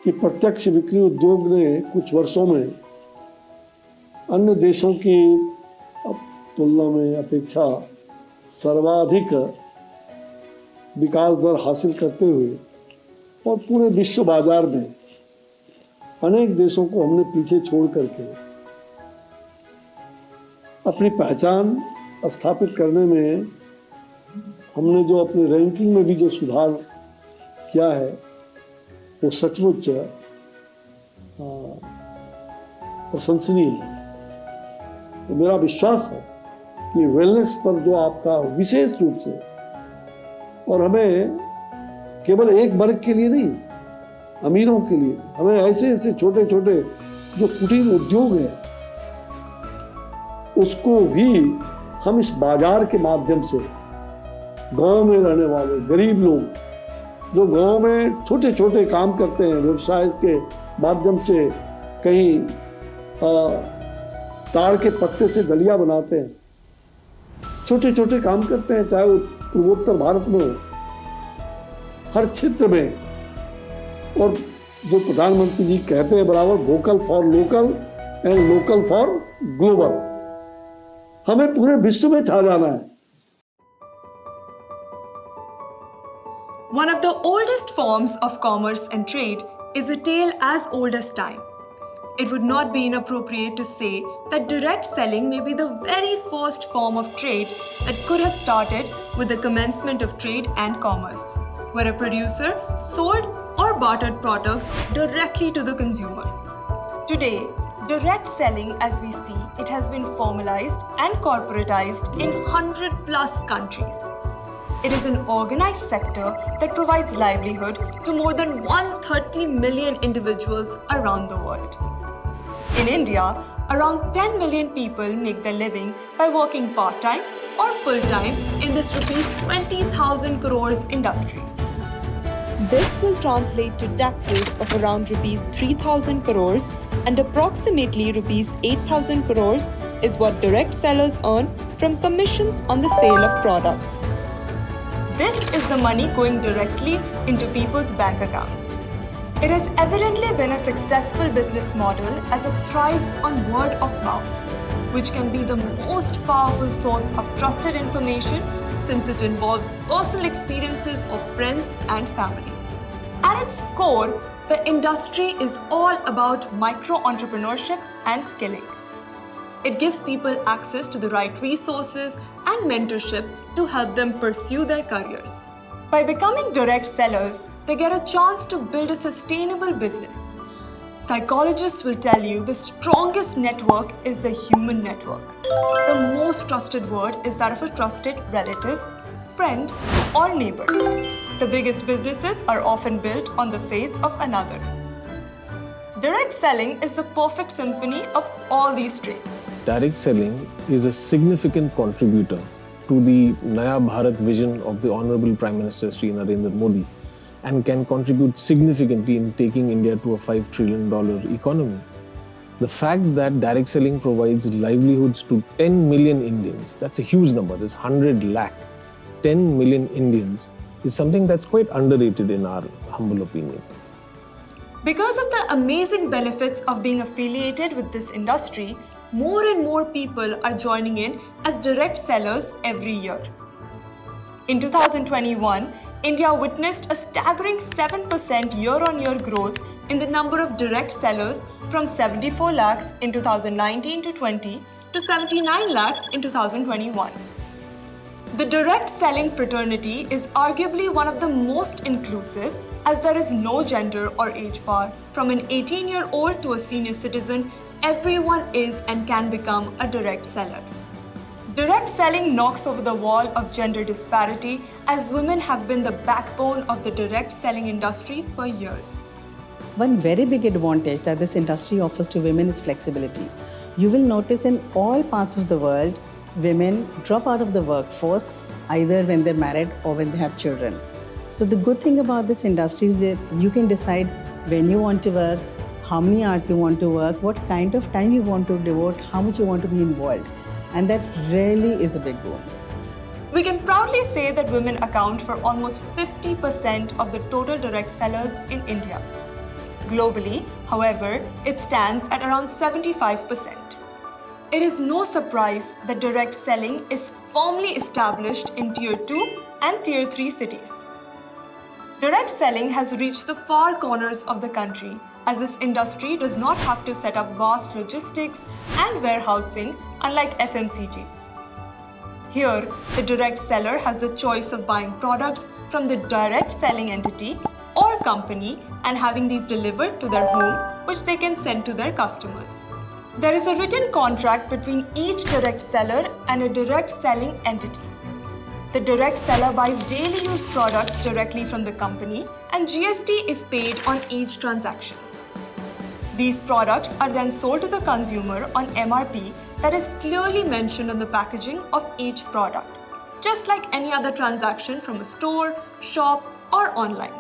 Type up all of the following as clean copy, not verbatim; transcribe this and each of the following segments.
कि प्रत्यक्ष बिक्री उद्योग ने कुछ वर्षों में अन्य देशों की तुलना में अपेक्षा सर्वाधिक विकास दर हासिल करते हुए और पूरे विश्व बाजार में अनेक देशों को हमने पीछे छोड़ करके अपनी पहचान स्थापित करने में हमने जो अपने रैंकिंग में भी जो सुधार किया है वो सचमुच प्रशंसनीय है। तो मेरा विश्वास है कि वेलनेस पर जो आपका विशेष रूप से, और हमें केवल एक वर्ग के लिए नहीं, अमीरों के लिए, हमें ऐसे ऐसे छोटे छोटे जो कुटीर उद्योग है उसको भी हम इस बाजार के माध्यम से गांव में रहने वाले गरीब लोग जो गांव में छोटे छोटे काम करते हैं, व्यवसाय के माध्यम से कहीं ताड़ के पत्ते से दलिया बनाते हैं, छोटे छोटे काम करते हैं, चाहे वो पूर्वोत्तर भारत में हो, हर क्षेत्र में। और जो प्रधानमंत्री जी कहते हैं बराबर, vocal for local and local for global, हमें पूरे विश्व में छा जाना है। One of the oldest forms of commerce and trade is a tale as old as time. It would not be inappropriate to say that direct selling may be the very first form of trade that could have started with the commencement of trade and commerce, where a producer sold or bartered products directly to the consumer. Today, direct selling, as we see, it has been formalized and corporatized in 100+ countries. It is an organized sector that provides livelihood to more than 130 million individuals around the world. In India, around 10 million people make their living by working part-time or full-time in this rupees 20,000 crores industry. This will translate to taxes of around rupees 3,000 crores, and approximately rupees 8,000 crores is what direct sellers earn from commissions on the sale of products. This is the money going directly into people's bank accounts. It has evidently been a successful business model as it thrives on word of mouth, which can be the most powerful source of trusted information since it involves personal experiences of friends and family. At its core, the industry is all about micro-entrepreneurship and skilling. It gives people access to the right resources and mentorship to help them pursue their careers. By becoming direct sellers, they get a chance to build a sustainable business. Psychologists will tell you the strongest network is the human network. The most trusted word is that of a trusted relative, friend, or neighbor. The biggest businesses are often built on the faith of another. Direct selling is the perfect symphony of all these traits. Direct selling is a significant contributor to the Naya Bharat vision of the Honorable Prime Minister Shri Narendra Modi and can contribute significantly in taking India to a $5 trillion economy. The fact that direct selling provides livelihoods to 10 million Indians, that's a huge number, that's 100 lakh. 10 million Indians is something that's quite underrated in our humble opinion. Because of the amazing benefits of being affiliated with this industry, more and more people are joining in as direct sellers every year. In 2021, India witnessed a staggering 7% year-on-year growth in the number of direct sellers from 74 lakhs in 2019-20 to 79 lakhs in 2021. The direct selling fraternity is arguably one of the most inclusive, as there is no gender or age bar. From an 18-year-old to a senior citizen, everyone is and can become a direct seller. Direct selling knocks over the wall of gender disparity, as women have been the backbone of the direct selling industry for years. One very big advantage that this industry offers to women is flexibility. You will notice in all parts of the world, women drop out of the workforce either when they're married or when they have children. So the good thing about this industry is that you can decide when you want to work, how many hours you want to work, what kind of time you want to devote, how much you want to be involved. And that really is a big boon. We can proudly say that women account for almost 50% of the total direct sellers in India. Globally, however, it stands at around 75%. It is no surprise that direct selling is firmly established in Tier 2 and Tier 3 cities. Direct selling has reached the far corners of the country, as this industry does not have to set up vast logistics and warehousing unlike FMCGs. Here, the direct seller has the choice of buying products from the direct selling entity or company and having these delivered to their home, which they can send to their customers. There is a written contract between each direct seller and a direct selling entity. The direct seller buys daily use products directly from the company, and GST is paid on each transaction. These products are then sold to the consumer on MRP that is clearly mentioned on the packaging of each product, just like any other transaction from a store, shop, or online.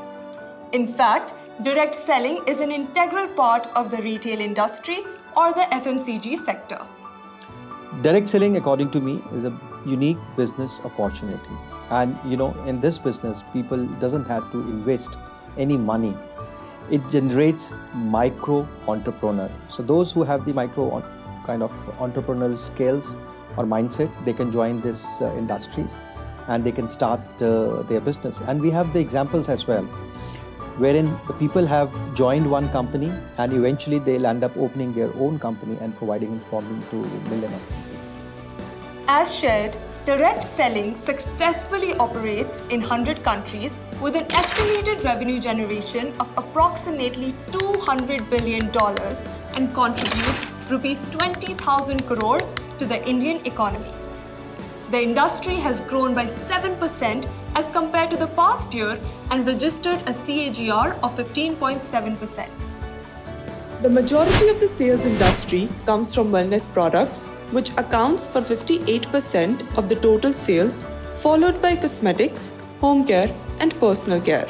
In fact, direct selling is an integral part of the retail industry or the FMCG sector. Direct selling, according to me, is a unique business opportunity. And in this business, people doesn't have to invest any money. It generates micro entrepreneur. So those who have the micro kind of entrepreneurial skills or mindset, they can join this industries and they can start their business. And we have the examples as well, wherein the people have joined one company and eventually they'll end up opening their own company and providing employment to millions of people. As shared, direct selling successfully operates in 100 countries with an estimated revenue generation of approximately $200 billion and contributes rupees 20,000 crores to the Indian economy. The industry has grown by 7% as compared to the past year and registered a CAGR of 15.7%. The majority of the sales industry comes from wellness products, which accounts for 58% of the total sales, followed by cosmetics, home care, and personal care.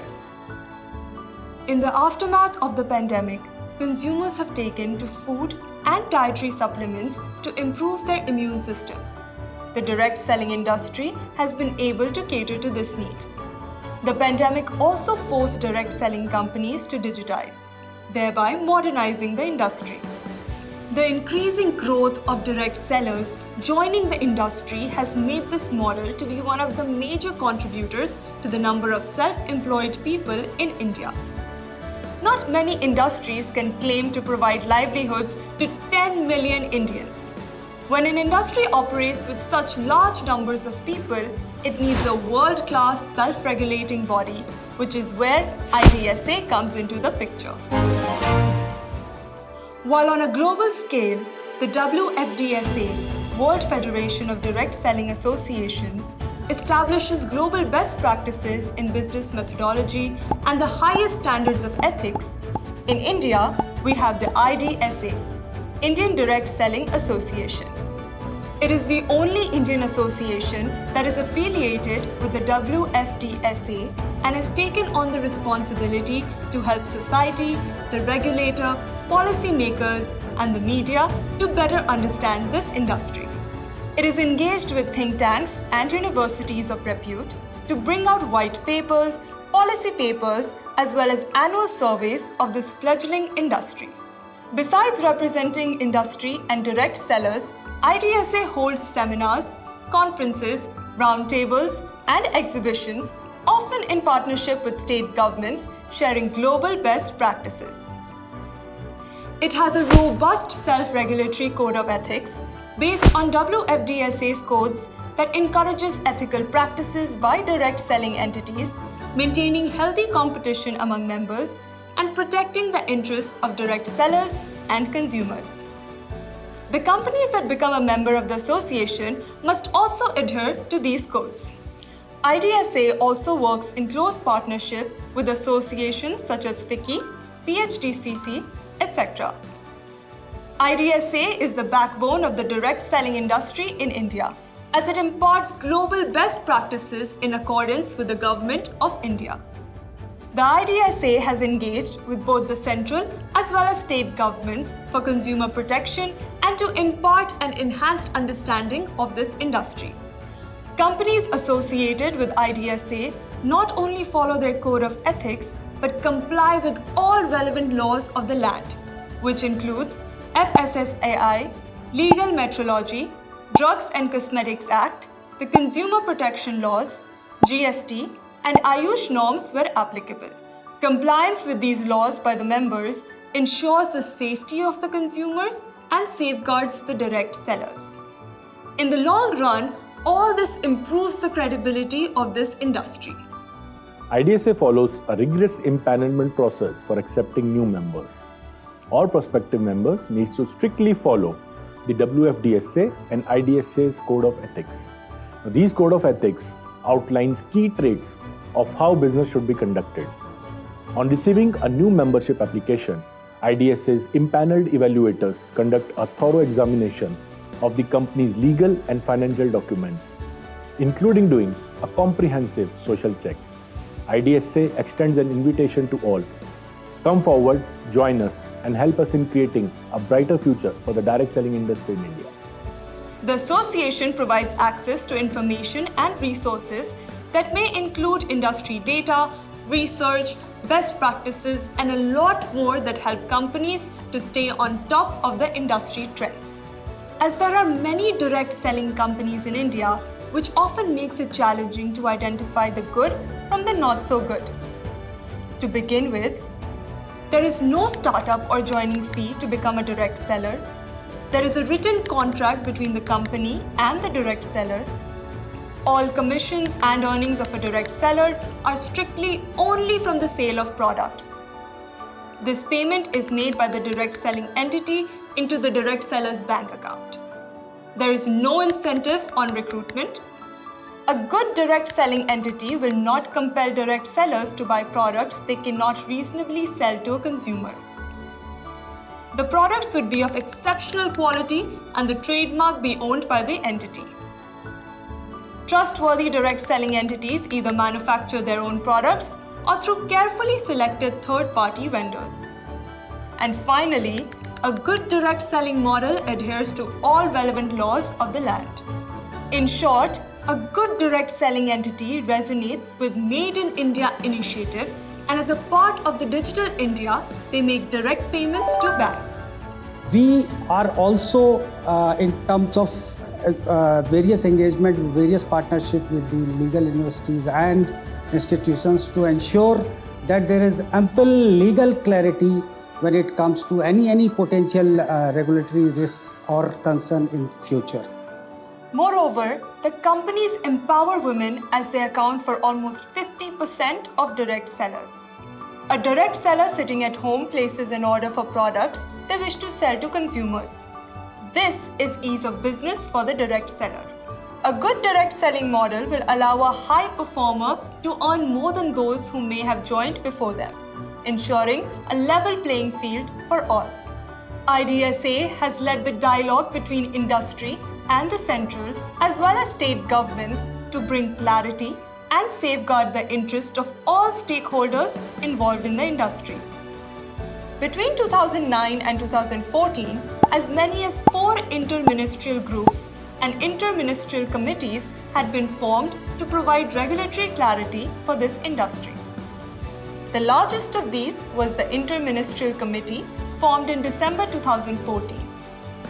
In the aftermath of the pandemic, consumers have taken to food and dietary supplements to improve their immune systems. The direct selling industry has been able to cater to this need. The pandemic also forced direct selling companies to digitize, thereby modernizing the industry. The increasing growth of direct sellers joining the industry has made this model to be one of the major contributors to the number of self-employed people in India. Not many industries can claim to provide livelihoods to 10 million Indians. When an industry operates with such large numbers of people, it needs a world-class self-regulating body, which is where IDSA comes into the picture. While on a global scale, the WFDSA, World Federation of Direct Selling Associations, establishes global best practices in business methodology and the highest standards of ethics, in India, we have the IDSA, Indian Direct Selling Association. It is the only Indian association that is affiliated with the WFDSA and has taken on the responsibility to help society, the regulator, policymakers, and the media to better understand this industry. It is engaged with think tanks and universities of repute to bring out white papers, policy papers, as well as annual surveys of this fledgling industry. Besides representing industry and direct sellers, IDSA holds seminars, conferences, roundtables, and exhibitions, often in partnership with state governments, sharing global best practices. It has a robust self-regulatory code of ethics based on WFDSA's codes that encourages ethical practices by direct selling entities, maintaining healthy competition among members, and protecting the interests of direct sellers and consumers. The companies that become a member of the association must also adhere to these codes. IDSA also works in close partnership with associations such as FICCI, PHDCC, etc. IDSA is the backbone of the direct selling industry in India, as it imparts global best practices in accordance with the Government of India. The IDSA has engaged with both the central as well as state governments for consumer protection and to impart an enhanced understanding of this industry. Companies associated with IDSA not only follow their code of ethics, but comply with all relevant laws of the land, which includes FSSAI, Legal Metrology, Drugs and Cosmetics Act, the Consumer Protection Laws, GST, and Ayush norms where applicable. Compliance with these laws by the members ensures the safety of the consumers and safeguards the direct sellers. In the long run, all this improves the credibility of this industry. IDSA follows a rigorous empanelment process for accepting new members. All prospective members need to strictly follow the WFDSA and IDSA's Code of Ethics. Now, these Code of Ethics outlines key traits of how business should be conducted. On receiving a new membership application, IDSA's impaneled evaluators conduct a thorough examination of the company's legal and financial documents, including doing a comprehensive social check. IDSA extends an invitation to all. Come forward, join us, and help us in creating a brighter future for the direct selling industry in India. The association provides access to information and resources that may include industry data, research, best practices, and a lot more that help companies to stay on top of the industry trends. As there are many direct selling companies in India, which often makes it challenging to identify the good from the not so good. To begin with, there is no startup or joining fee to become a direct seller. There is a written contract between the company and the direct seller. All commissions and earnings of a direct seller are strictly only from the sale of products. This payment is made by the direct selling entity into the direct seller's bank account. There is no incentive on recruitment. A good direct selling entity will not compel direct sellers to buy products they cannot reasonably sell to a consumer. The products would be of exceptional quality and the trademark be owned by the entity. Trustworthy direct selling entities either manufacture their own products or through carefully selected third-party vendors. And finally, a good direct selling model adheres to all relevant laws of the land. In short, a good direct selling entity resonates with Made in India initiative, and as a part of the Digital India, they make direct payments to banks. We are also in terms of various engagement, various partnerships with the legal universities and institutions to ensure that there is ample legal clarity when it comes to any potential regulatory risk or concern in future. Moreover, the companies empower women as they account for almost 50% of direct sellers. A direct seller sitting at home places an order for products they wish to sell to consumers. This is ease of business for the direct seller. A good direct selling model will allow a high performer to earn more than those who may have joined before them, ensuring a level playing field for all. IDSA has led the dialogue between industry and the central as well as state governments to bring clarity and safeguard the interest of all stakeholders involved in the industry. Between 2009 and 2014, as many as 4 interministerial groups and interministerial committees had been formed to provide regulatory clarity for this industry. The largest of these was the Interministerial Committee formed in December 2014.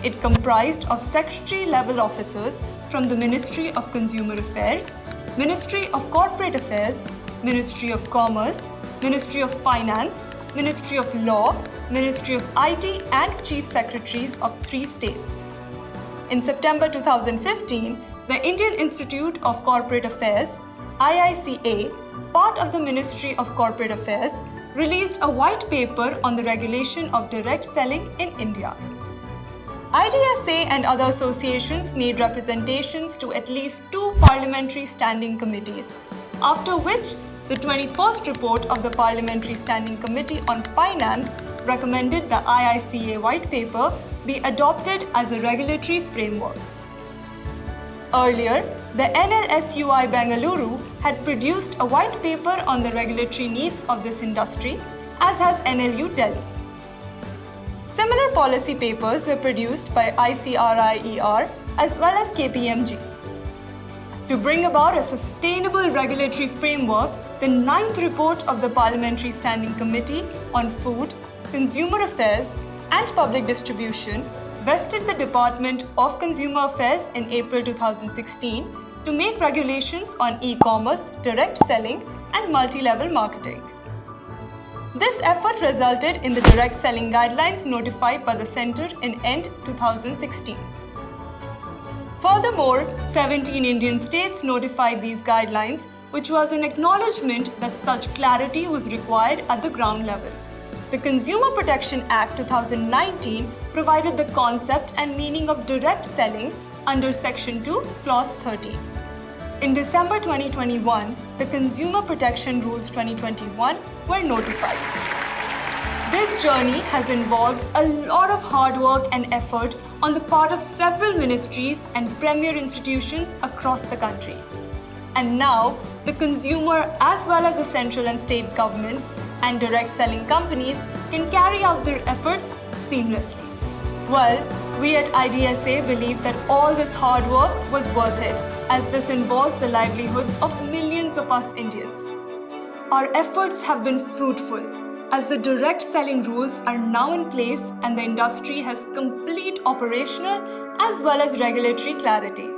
It comprised of secretary-level officers from the Ministry of Consumer Affairs, Ministry of Corporate Affairs, Ministry of Commerce, Ministry of Finance, Ministry of Law, Ministry of IT and Chief Secretaries of 3 states. In September 2015, the Indian Institute of Corporate Affairs, IICA, part of the Ministry of Corporate Affairs, released a white paper on the regulation of direct selling in India. IDSA and other associations made representations to at least 2 parliamentary standing committees, after which the 21st report of the Parliamentary Standing Committee on Finance recommended the IICA white paper be adopted as a regulatory framework. Earlier, the NLSUI Bengaluru had produced a white paper on the regulatory needs of this industry, as has NLU Delhi. Similar policy papers were produced by ICRIER as well as KPMG. To bring about a sustainable regulatory framework, the 9th report of the Parliamentary Standing Committee on Food, Consumer Affairs and Public Distribution vested the Department of Consumer Affairs in April 2016 to make regulations on e-commerce, direct selling and multi-level marketing. This effort resulted in the direct selling guidelines notified by the Centre in end 2016. Furthermore, 17 Indian states notified these guidelines, which was an acknowledgement that such clarity was required at the ground level. The Consumer Protection Act 2019 provided the concept and meaning of direct selling under Section 2, Clause 13. In December 2021, the Consumer Protection Rules 2021 were notified. This journey has involved a lot of hard work and effort on the part of several ministries and premier institutions across the country. And now, the consumer as well as the central and state governments and direct selling companies can carry out their efforts seamlessly. Well, we at IDSA believe that all this hard work was worth it, as this involves the livelihoods of millions of us Indians. Our efforts have been fruitful, as the direct selling rules are now in place and the industry has complete operational as well as regulatory clarity.